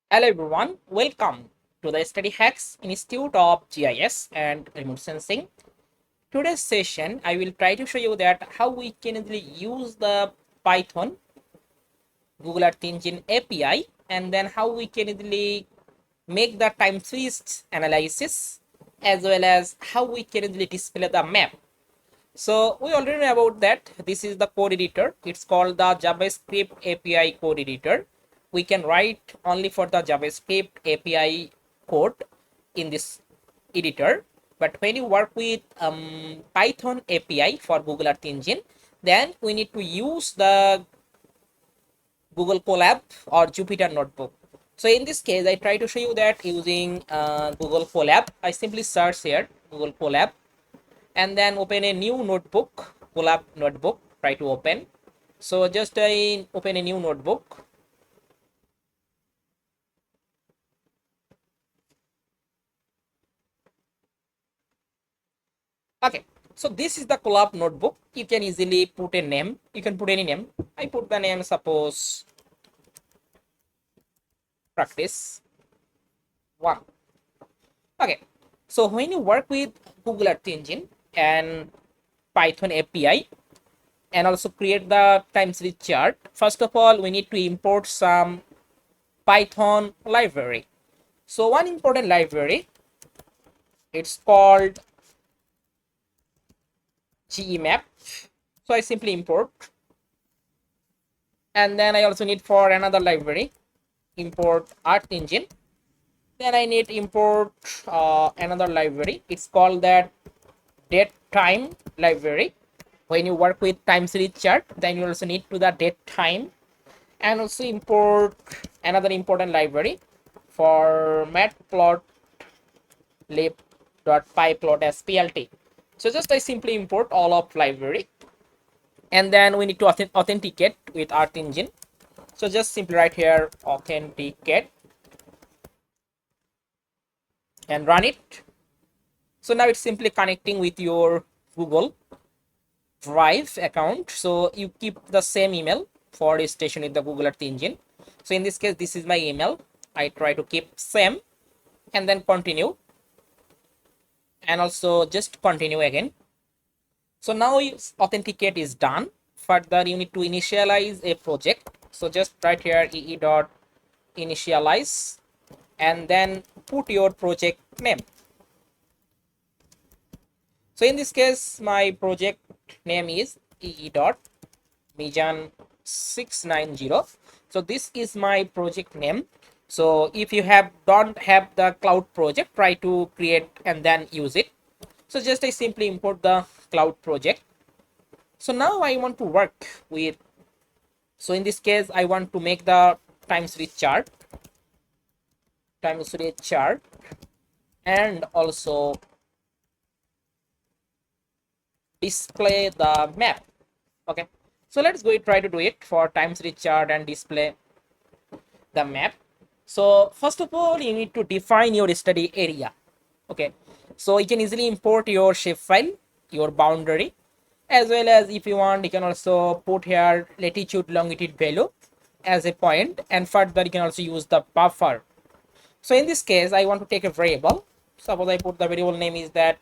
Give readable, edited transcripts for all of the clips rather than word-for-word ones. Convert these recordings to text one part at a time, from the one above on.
Hello everyone, welcome to the Study Hacks Institute of GIS and Remote Sensing. Today's session, I will try to show you that how we can easily use the Python Google Earth Engine API and then how we can easily make the time series analysis as well as how we can easily display the map. So we already know about that. This is the code editor. It's called the JavaScript API code editor. We can write only for the JavaScript API code in this editor. But when you work with Python API for Google Earth Engine, then we need to use the Google Colab or Jupyter Notebook. So in this case, I try to show you that using Google Colab. I simply search here Google Colab and then open a new notebook, Colab notebook. Try to open. So just open a new notebook. Okay, so this is the Colab notebook. You can easily put a name. You can put any name. I put the name, suppose practice 1. Okay, so when you work with Google Earth Engine and Python API and also create the time series chart, first of all, we need to import some Python library. So one important library, it's called GEMAP. So I simply import, and then I also need for another library, import Earth Engine. Then I need import another library. It's called that date time library. When you work with time series chart, then you also need to the date time, and also import another important library for matplotlib.pyplot.splt. So just I simply import all of library, and then we need to authenticate with Earth Engine. So just simply write here authenticate and run it. So now it's simply connecting with your Google Drive account. So you keep the same email for registration with the Google Earth Engine. So in this case, this is my email. I try to keep same and then continue, and also just continue again. So now authenticate is done. Further, you need to initialize a project. So just write here ee.initialize and then put your project name. So in this case, my project name is ee.mijan690. So this is my project name. So if you don't have the cloud project, try to create and then use it. So just I simply import the cloud project. So now I want to work with, so in this case, I want to make the time series chart, and also display the map. Okay, so let's go try to do it for time series chart and display the map. So first of all, you need to define your study area. Okay, so you can easily import your shapefile, your boundary, as well as if you want, you can also put here latitude longitude value as a point, and further you can also use the buffer. So in this case, I want to take a variable. Suppose I put the variable name is that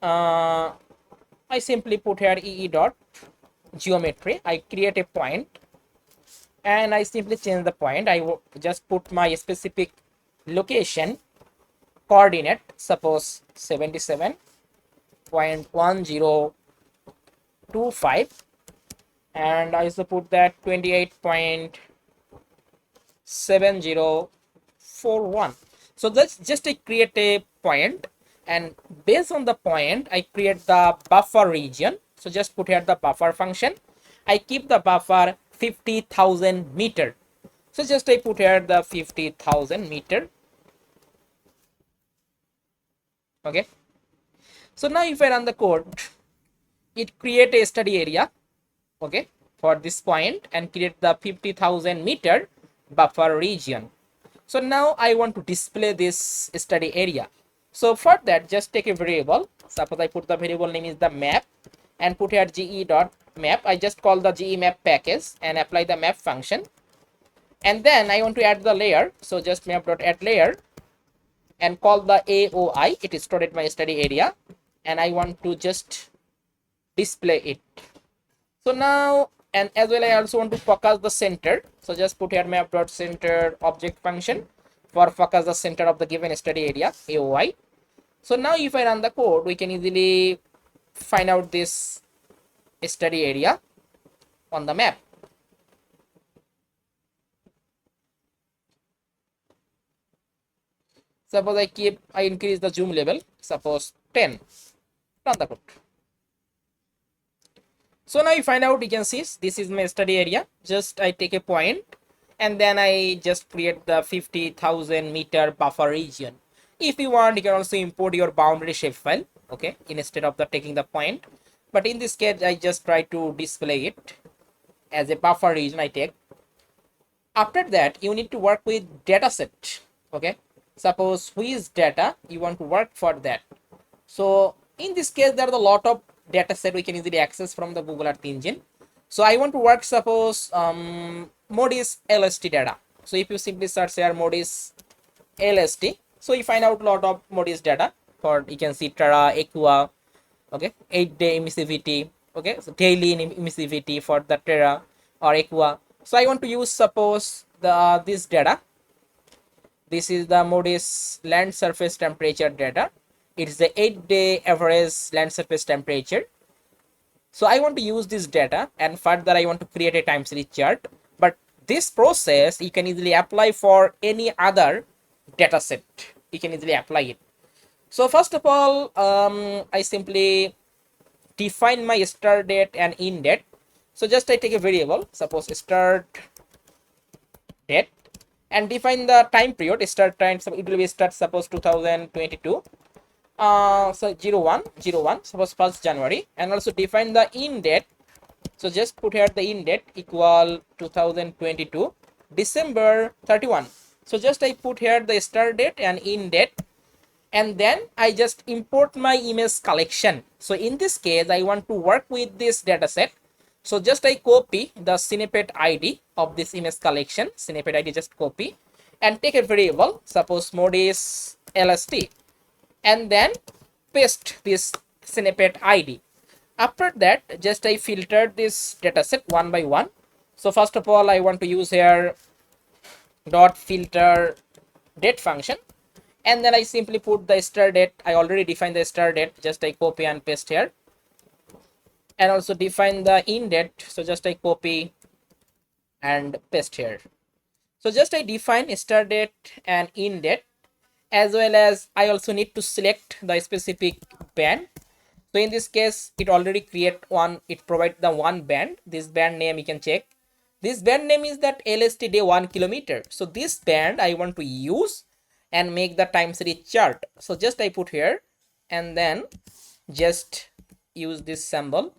I simply put here ee.geometry. I create a point and I simply change the point. I will just put my specific location coordinate, suppose 77.1025, and I also put that 28.7041. So let's just create a point, and based on the point I create the buffer region. So just put here the buffer function. I keep the buffer 50,000 meter. So just I put here the 50,000 meter. Okay, so now if I run the code, it create a study area, okay, for this point and create the 50,000 meter buffer region. So now I want to display this study area. So for that, just take a variable. Suppose I put the variable name is the map and put here ge.map. I just call the gemap package and apply the map function. And then I want to add the layer. So just map.add layer and call the AOI. It is stored at my study area. And I want to just display it. So now, and as well, I also want to focus the center. So just put here map.center object function for focus the center of the given study area, AOI. So now if I run the code, we can easily find out this study area on the map. Suppose I increase the zoom level, suppose 10. Run the code. So now you find out, you can see this is my study area. Just I take a point and then I just create the 50,000 meter buffer region. If you want, you can also import your boundary shapefile, okay, instead of the taking the point. But in this case, I just try to display it as a buffer region I take. After that, you need to work with dataset, okay. Suppose which data you want to work for that. So in this case, there are a lot of data set we can easily access from the Google Earth engine. So I want to work, suppose Moody's LST data. So if you simply search here Moody's LST, so you find out a lot of Moody's data for, you can see Terra, Aqua, okay, 8-day emissivity, okay, so daily emissivity for the Terra or Aqua. So I want to use, suppose the this data. This is the Moody's land surface temperature data. It is the 8-day average land surface temperature. So I want to use this data, and further I want to create a time series chart. But this process you can easily apply for any other data set. You can easily apply it. So first of all, I simply define my start date and end date. So just I take a variable, suppose start date, and define the time period. Start time, so it will be start, suppose 2022. So 01 suppose 1st January, and also define the end date. So just put here the end date equal 2022 December 31. So just I put here the start date and end date, and then I just import my image collection. So in this case, I want to work with this data set. So just I copy the snippet ID of this image collection, snippet ID, just copy and take a variable, suppose Moody's LST, and then paste this snippet ID. After that, just I filtered this dataset one by one. So first of all, I want to use here dot filter date function, and then I simply put the start date. I already defined the start date, just I copy and paste here, and also define the end date. So just I copy and paste here. So just I define start date and end date, as well as I also need to select the specific band. So in this case, it already create one, it provides the one band. This band name you can check. This band name is that LST day 1 kilometer. So this band I want to use and make the time series chart. So just I put here, and then just use this symbol,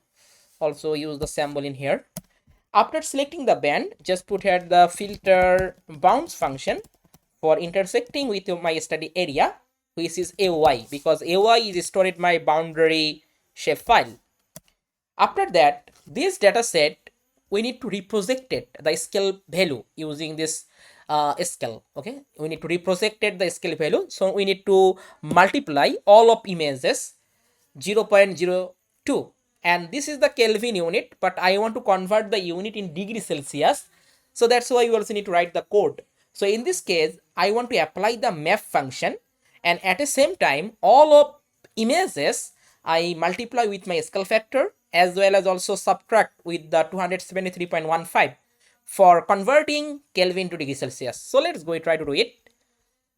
also use the symbol in here. After selecting the band, just put here the filter bounds function for intersecting with my study area, which is AOI, because AOI is stored in my boundary shapefile. After that, this data set, we need to reproject it, the scale value, using this scale. Okay, we need to reproject it, the scale value. So we need to multiply all of images 0.02, and this is the Kelvin unit, but I want to convert the unit in degree Celsius. So that's why you also need to write the code. So in this case, I want to apply the map function, and at the same time, all of images I multiply with my scale factor, as well as also subtract with the 273.15 for converting Kelvin to degree Celsius. So let's go try to do it.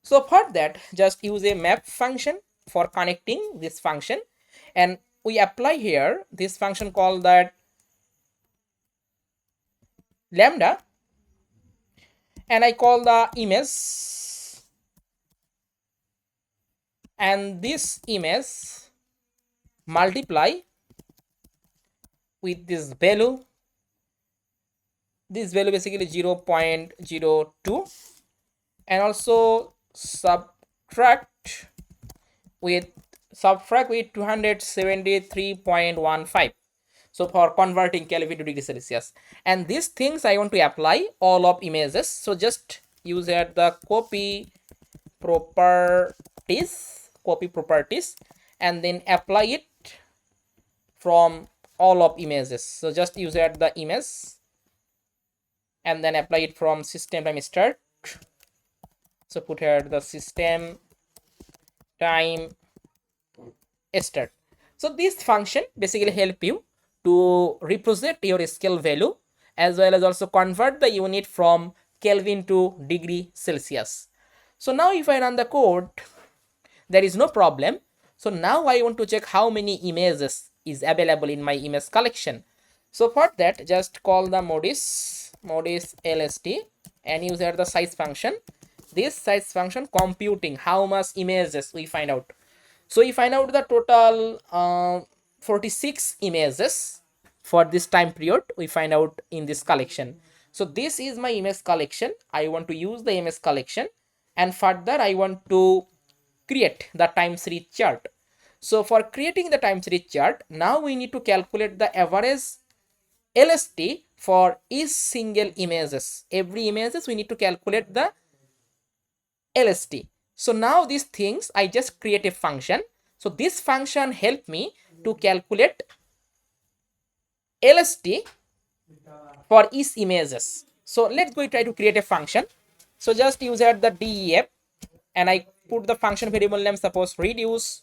So for that, just use a map function for connecting this function, and we apply here this function called that lambda, and I call the image, and this image multiply with this value basically 0.02, and also subtract with 273.15. So for converting Kelvin to degree Celsius, and these things I want to apply all of images. So just use here the copy properties, and then apply it from all of images. So just use here the image, and then apply it from system time start. So put here the system time start. So this function basically help you to represent your scale value as well as also convert the unit from Kelvin to degree Celsius. So now if I run the code, there is no problem. So now I want to check how many images is available in my image collection. So for that, just call the modis LST and use here the size function. This size function computing how much images we find out. So we find out the total 46 images for this time period we find out in this collection. So this is my image collection. I want to use the image collection, and further I want to create the time series chart. So for creating the time series chart, now we need to calculate the average LST for each single images. Every images we need to calculate the LST. So now these things I just create a function. So this function help me to calculate LST for each images. So let's go try to create a function. So just use here the def, and I put the function variable name, suppose reduce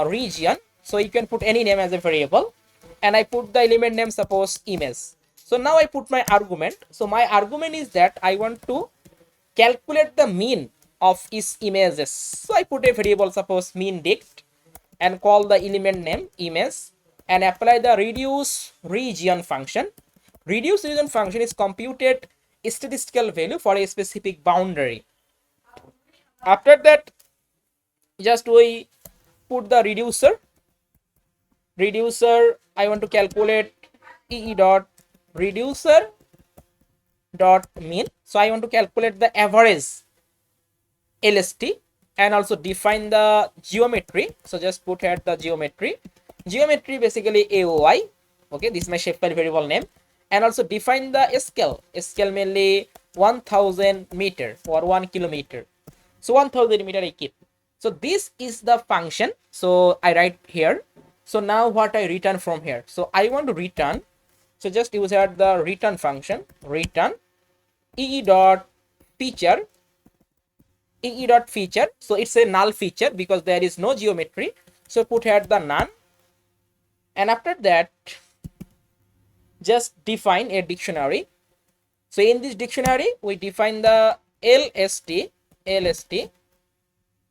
region. So you can put any name as a variable, and I put the element name, suppose image. So now I put my argument. So my argument is that I want to calculate the mean of each images. So I put a variable, suppose mean dict, and call the element name image, and apply the reduce region function. Reduce region function is computed statistical value for a specific boundary. After that, just we put the reducer. I want to calculate ee dot reducer dot mean. So I want to calculate the average LST and also define the geometry. So just put here the geometry basically AOI. Okay, this is my shapefile variable name, and also define the scale mainly 1000 meter or 1 kilometer. So 1000 meter I keep. So this is the function. So I write here. So now what I return from here? So I want to return. So just use here the return function, return ee dot feature. So it's a null feature because there is no geometry. So put here the none, and after that just define a dictionary. So in this dictionary we define the LST.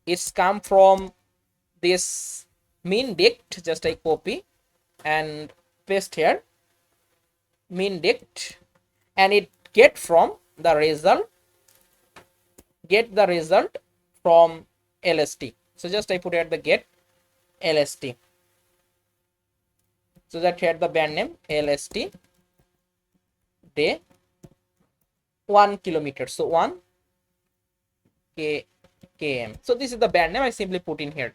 It's come from this mean dict. Just I copy and paste here mean dict, and it get the result from LST. So just I put here the get LST. So that here the band name LST day 1 kilometer. So 1 km. So this is the band name I simply put in here.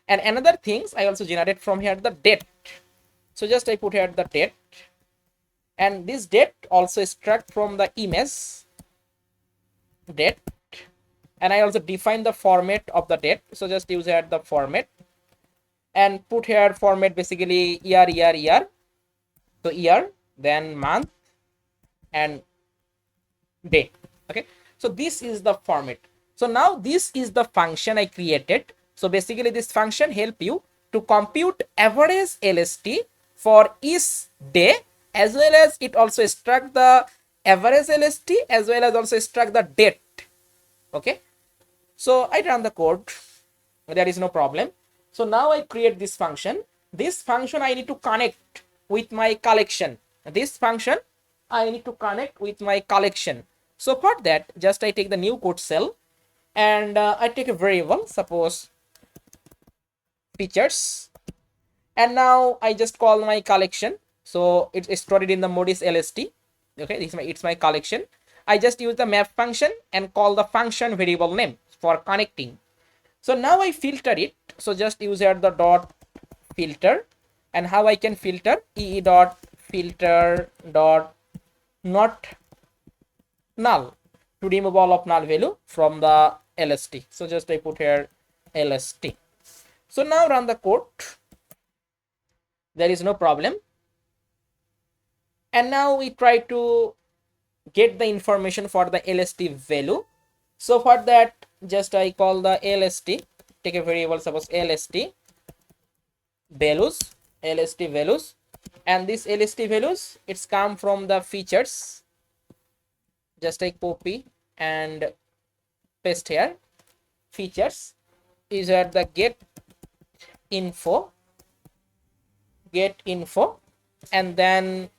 And another things I also generate from here the date. So just I put here the date, and this date also extract from the image date, and I also define the format of the date. So just use here the format and put here format basically year. So year, then month and date. Okay, so this is the format. So now this is the function I created. So basically this function help you to compute average LST for each day, as well as it also extract the average LST as well as also extract the date. Okay, so I run the code, there is no problem. So now I create this function. This function I need to connect with my collection. So for that, just I take the new code cell, and I take a variable, suppose features, and now I just call my collection. So it's stored in the modis LST. Okay, it's my collection. I just use the map function and call the function variable name for connecting. So now I filter it. So just use here the dot filter, and how I can filter ee dot filter dot not null to remove all of null value from the LST. So just I put here LST. So now run the code. There is no problem. And now we try to get the information for the LST value. So for that, just I call the LST, take a variable, suppose LST values, LST values, and this LST values, it's come from the features. Just I copy and paste here. Features is at the get info, and then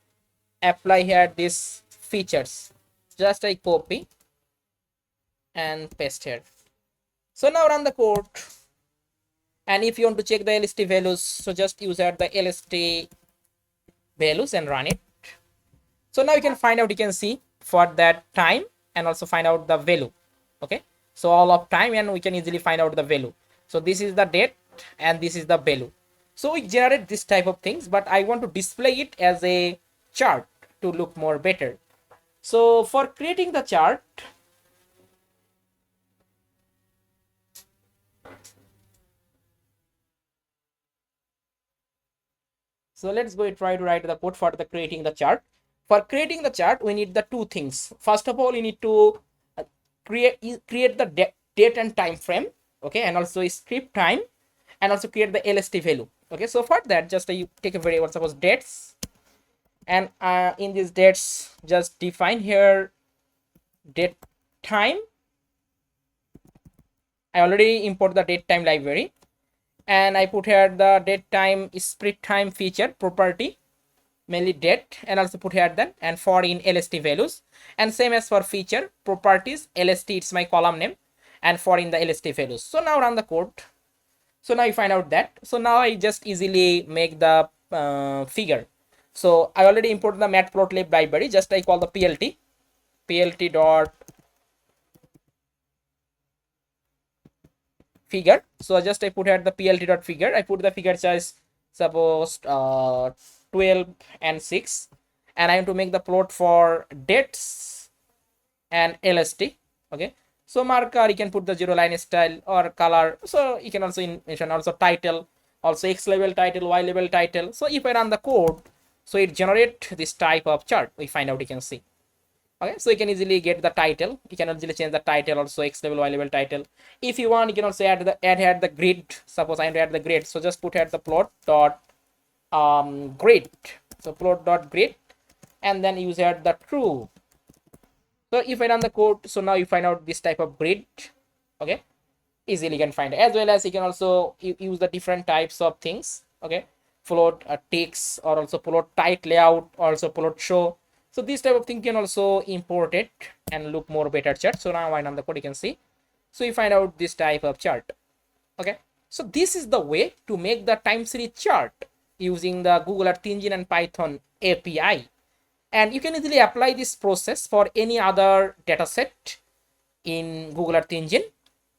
apply here this features. Just I copy and paste here. So now run the code, and if you want to check the LST values, so just use at the LST values and run it. So now you can find out, you can see for that time and also find out the value. Okay, so all of time, and we can easily find out the value. So this is the date and this is the value. So we generate this type of things, but I want to display it as a chart to look more better. So for creating the chart, so let's go and try to write the code for the creating the chart. For creating the chart, we need the two things. First of all, you need to create the date and time frame, okay, and also script time, and also create the LST value. Okay, so for that, just you take a variable, suppose dates, and in these dates, just define here date time. I already import the date time library, and I put here the date time split time feature property, mainly date, and also put here then and for in LST values, and same as for feature properties LST, it's my column name, and for in the LST values. So now run the code. So now you find out that. So now I just easily make the figure. So I already imported the matplotlib library. Just I call the plt dot figure. So just I put here the plt dot figure. I put the figure size, suppose 12 and 6, and I want to make the plot for dates and LST. Okay, so marker, you can put the 0 line style or color. So you can also mention also title, also X level title, Y level title. So if I run the code, so it generate this type of chart. We find out, you can see. Okay, so you can easily get the title. You can easily change the title, also X level, Y level title. If you want, you can also add here the grid. Suppose I want to add the grid, so just put here the plot dot grid. So plot dot grid, and then use here the true. So if I run the code, so now you find out this type of grid. Okay, easily you can find it. As well as you can also use the different types of things. Okay, float text, or also plot tight layout, also plot show. So this type of thing can also import it and look more better chart. So now I run the code, you can see. So you find out this type of chart. Okay, so this is the way to make the time series chart using the Google Earth Engine and Python API. And you can easily apply this process for any other data set in Google Earth Engine,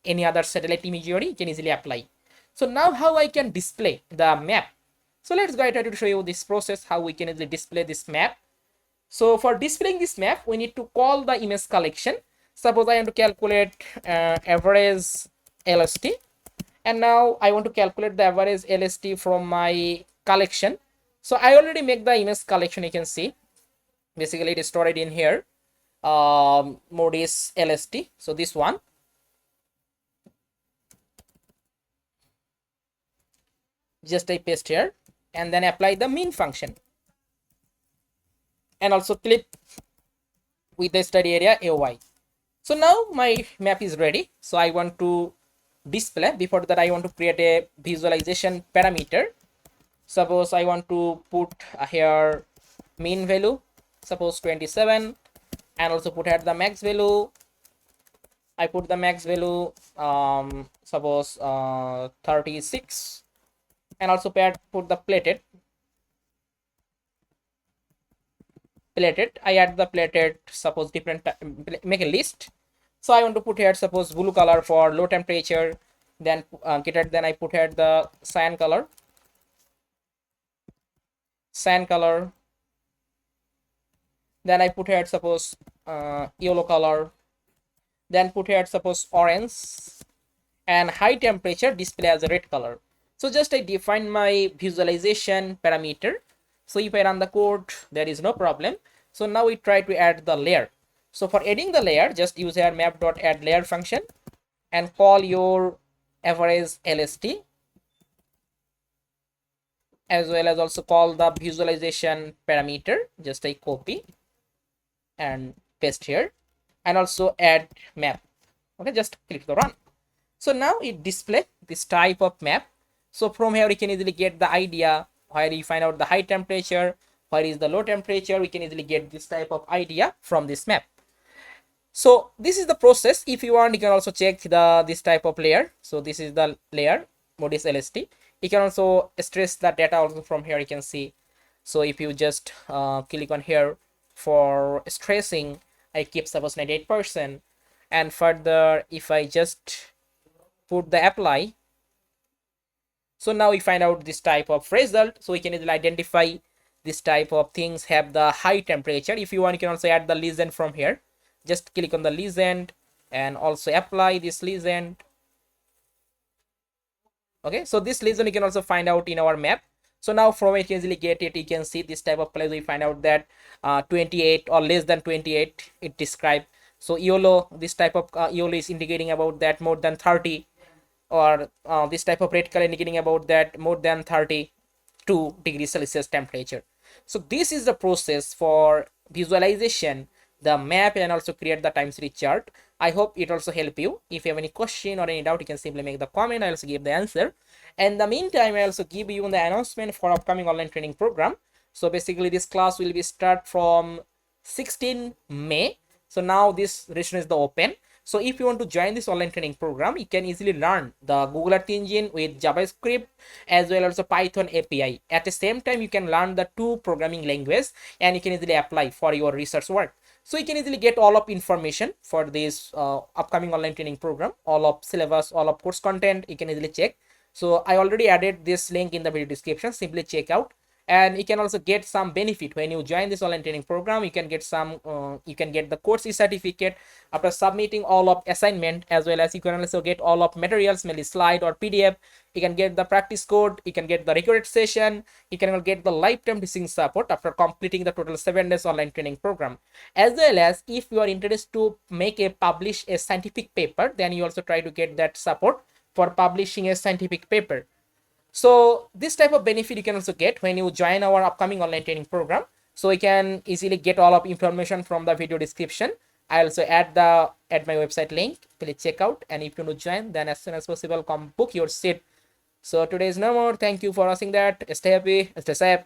any other satellite imagery, you can easily apply. So now how I can display the map. So let's go ahead to show you this process, how we can easily display this map. So for displaying this map, we need to call the image collection. Suppose I want to calculate average LST, and now I want to calculate the average LST from my collection. So I already make the image collection, you can see. Basically it is stored in here. Mode is LST. So this one. Just I paste here and then apply the min function. And also clip with the study area AOI. So now my map is ready. So I want to display. Before that, I want to create a visualization parameter. Suppose I want to put here mean value, suppose 27, and also put here the max value. I put the max value suppose 36, and also put the plated. I add the plated, suppose different, make a list. So I want to put here suppose blue color for low temperature, then then I put here the cyan color, cyan color. Then I put here suppose yellow color. Then put here suppose orange, and high temperature display as a red color. So just I define my visualization parameter. So if I run the code, there is no problem. So now we try to add the layer. So for adding the layer, just use here map.addLayer function and call your average LST, as well as also call the visualization parameter. Just I copy and paste here, and also add map. Okay, just click the run. So now it display this type of map. So from here we can easily get the idea where you find out the high temperature, where is the low temperature. We can easily get this type of idea from this map. So this is the process. If you want, you can also check this type of layer. So this is the layer modis LST. You can also stress the data also from here. You can see. So if you just click on here for stressing, I keep suppose 98%, and further if I just put the apply, so now we find out this type of result. So we can easily identify this type of things have the high temperature. If you want, you can also add the legend from here. Just click on the legend and also apply this legend. Okay, so this legend you can also find out in our map. So now from it you can easily get it. You can see this type of place. We find out that 28 or less than 28 it describe. So yellow, this type of yellow is indicating about that more than 30, or this type of red color indicating about that more than 32 degrees Celsius temperature. So this is the process for visualization the map and also create the time series chart. I hope it also help you. If you have any question or any doubt, you can simply make the comment. I also give the answer. And in the meantime, I also give you the announcement for upcoming online training program. So basically this class will be start from 16 May. So now this registration is the open. So if you want to join this online training program, you can easily learn the Google Earth Engine with JavaScript as well as Python API. At the same time, you can learn the 2 programming languages and you can easily apply for your research work. So you can easily get all of information for this upcoming online training program, all of syllabus, all of course content, you can easily check. So I already added this link in the video description. Simply check out. And you can also get some benefit when you join this online training program. You can get some you can get the course certificate after submitting all of assignment, as well as you can also get all of materials, mainly slide or PDF. You can get the practice code, you can get the recorded session, you can get the lifetime teaching support after completing the total 7 days online training program. As well as if you are interested to publish a scientific paper, then you also try to get that support for publishing a scientific paper. So this type of benefit you can also get when you join our upcoming online training program. So you can easily get all of information from the video description. I also add my website link. Please check out, and if you want to join, then as soon as possible come book your seat. So today is no more. Thank you for watching that. Stay happy, stay safe.